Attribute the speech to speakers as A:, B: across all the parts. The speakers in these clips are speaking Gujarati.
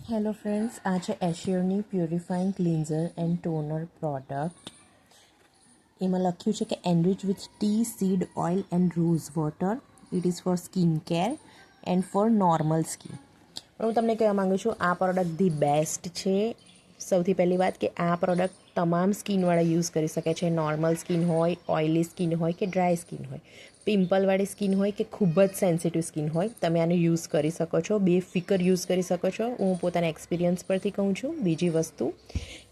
A: હેલો ફ્રેન્ડ્સ, આ છે એશિયરની purifying cleanser and toner product. એમાં લખ્યું છે કે enrich with tea seed oil and rose water. It is for skin care and for normal skin. પણ હું તમને કહેવા માગું છું, આ પ્રોડક્ટ ધી બેસ્ટ છે. સૌથી પહેલી વાત કે આ પ્રોડક્ટ તમામ સ્કિનવાળા યુઝ કરી શકે છે. નોર્મલ સ્કિન હોય, ઓઇલી સ્કિન હોય કે ડ્રાય સ્કિન હોય, પિમ્પલવાળી સ્કિન હોય કે ખૂબ જ સેન્સિટિવ સ્કિન હોય, તમે આને યુઝ કરી શકો છો. બેફિકર યુઝ કરી શકો છો. હું પોતાના એક્સપિરિયન્સ પરથી કહું છું. બીજી વસ્તુ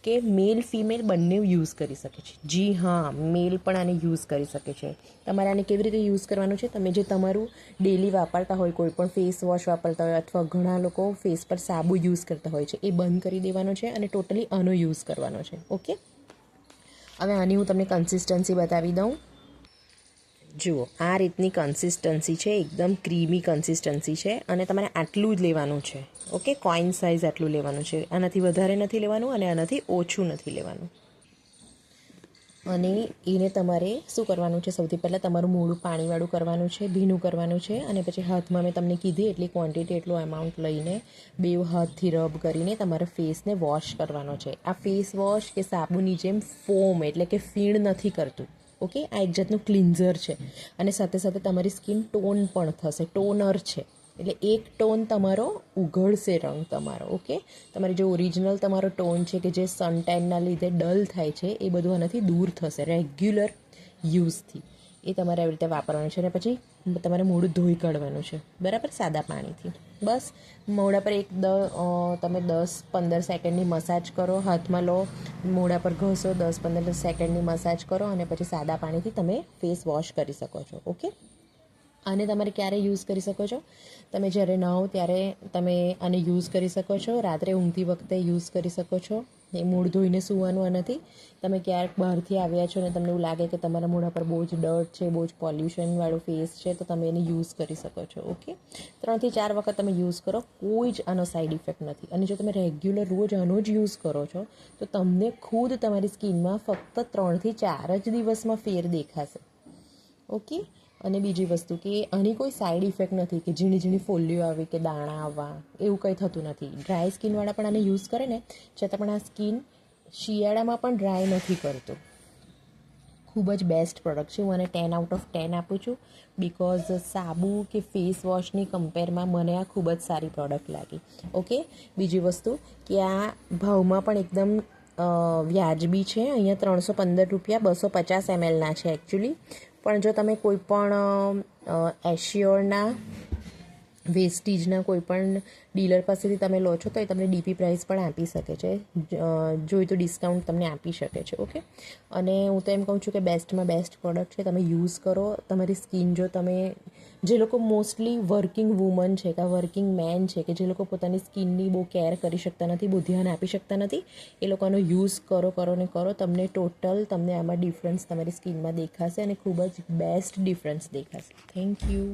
A: કે મેલ ફિમેલ બંને યુઝ કરી શકે છે. જી હા, મેલ પણ આને યુઝ કરી શકે છે. તમારે આને કેવી રીતે યુઝ કરવાનું છે? તમે જે તમારું ડેલી વાપરતા હોય, કોઈ પણ ફેસ વોશ વાપરતા હોય અથવા ઘણા લોકો ફેસ પર સાબુ યુઝ કરતા હોય છે, એ બંધ કરી દેવાનો છે અને ટોટલી આનો યુઝ કરવાનો છે. ઓકે, હવે આની હું તમને કન્સિસ્ટન્સી બતાવી દઉં. જુઓ, આ રીતની કન્સિસ્ટન્સી છે, એકદમ ક્રીમી કન્સિસ્ટન્સી છે અને તમારે આટલું જ લેવાનું છે. ઓકે, કોઈન સાઇઝ આટલું લેવાનું છે. આનાથી વધારે નથી લેવાનું અને આનાથી ઓછું નથી લેવાનું. અને એને તમારે શું કરવાનું છે? સૌથી પહેલાં તમારું મોઢું પાણીવાળું કરવાનું છે, ભીનું કરવાનું છે અને પછી હાથમાં મેં તમને કીધી એટલી ક્વોન્ટિટી, એટલું અમાઉન્ટ લઈને બે હાથથી રબ કરીને તમારા ફેસને વોશ કરવાનો છે. આ ફેસ વોશ કે સાબુની જેમ ફોમ એટલે કે ફીણ નથી કરતું. ઓકે, આ એક જાતનું ક્લિન્ઝર છે અને સાથે સાથે તમારી સ્કિન ટોન પણ થશે. ટોનર છે એટલે એક ટોન તમારો ઉઘડશે, રંગ તમારો. ઓકે, તમારી જે ઓરિજિનલ તમારો ટોન છે કે જે સનટેનના લીધે ડલ થાય છે, એ બધું આનાથી દૂર થશે રેગ્યુલર યુઝથી. એ તમારે આવી રીતે વાપરવાનું છે અને પછી તમારે મોઢું ધોઈ કાઢવાનું છે, બરાબર, સાદા પાણીથી. બસ મોઢા પર તમે 10-15 સેકન્ડની મસાજ કરો. હાથમાં લો, મોઢા પર ઘસો, 10-15 સેકન્ડની મસાજ કરો અને પછી સાદા પાણીથી તમે ફેસ વોશ કરી શકો છો. ઓકે, આને તમારે ક્યારે યુઝ કરી શકો છો? તમે જ્યારે નહાવો ત્યારે તમે આને યુઝ કરી શકો છો. રાત્રે ઊંઘતી વખતે યુઝ કરી શકો છો. એ મૂળ ધોઈને સૂવાનું આનાથી. તમે ક્યાંક બહારથી આવ્યા છો અને તમને એવું લાગે કે તમારા મોઢા પર બહુ જ ડર્ટ છે, બહુ જ પોલ્યુશનવાળો ફેસ છે, તો તમે એને યુઝ કરી શકો છો. ઓકે, 3-4 વખત તમે યુઝ કરો, કોઈ જ આનો સાઈડ ઇફેક્ટ નથી. અને જો તમે રેગ્યુલર રોજ આનો જ યુઝ કરો છો તો તમને ખુદ તમારી સ્કિનમાં ફક્ત 3-4 જ દિવસમાં ફેર દેખાશે. ઓકે, અને બીજી વસ્તુ કે આની કોઈ સાઈડ ઇફેક્ટ નથી કે ઝીણી ઝીણી ફોલ્લીઓ આવી કે દાણા આવવા, એવું કંઈ થતું નથી. ડ્રાય સ્કિનવાળા પણ આને યુઝ કરે ને, છતાં પણ આ સ્કિન શિયાળામાં પણ ડ્રાય નથી કરતું. ખૂબ જ બેસ્ટ પ્રોડક્ટ છે. હું આને 10/10 આપું છું. બિકોઝ સાબુ કે ફેસ વોશની કમ્પેરમાં મને આ ખૂબ જ સારી પ્રોડક્ટ લાગી. ઓકે, બીજી વસ્તુ કે આ ભાવમાં પણ એકદમ વ્યાજબી છે. અહીંયા 315 રૂપિયા 250 ml છે એકચ્યુઅલી. પણ જો તમે કોઈ પણ એશિયોરના વેસ્ટીજના કોઈ પણ ડીલર પાસેથી તમે લો છો તો એ તમને ડીપી પ્રાઇસ પણ આપી શકે છે. જોઈએ તો ડિસ્કાઉન્ટ તમને આપી શકે છે. ઓકે, અને હું તો એમ કહું છું કે બેસ્ટમાં બેસ્ટ પ્રોડક્ટ છે. તમે યુઝ કરો. તમારી સ્કિન, જો તમે જે લોકો મોસ્ટલી વર્કિંગ વુમન છે કે વર્કિંગ મેન છે કે જે લોકો પોતાની સ્કિનની બહુ કેર કરી શકતા નથી, બહુ ધ્યાન આપી શકતા નથી, એ લોકોનો યુઝ કરો ને કરો. તમને આમાં ડિફરન્સ તમારી સ્કિનમાં દેખાશે અને ખૂબ જ બેસ્ટ ડિફરન્સ દેખાશે. Thank you.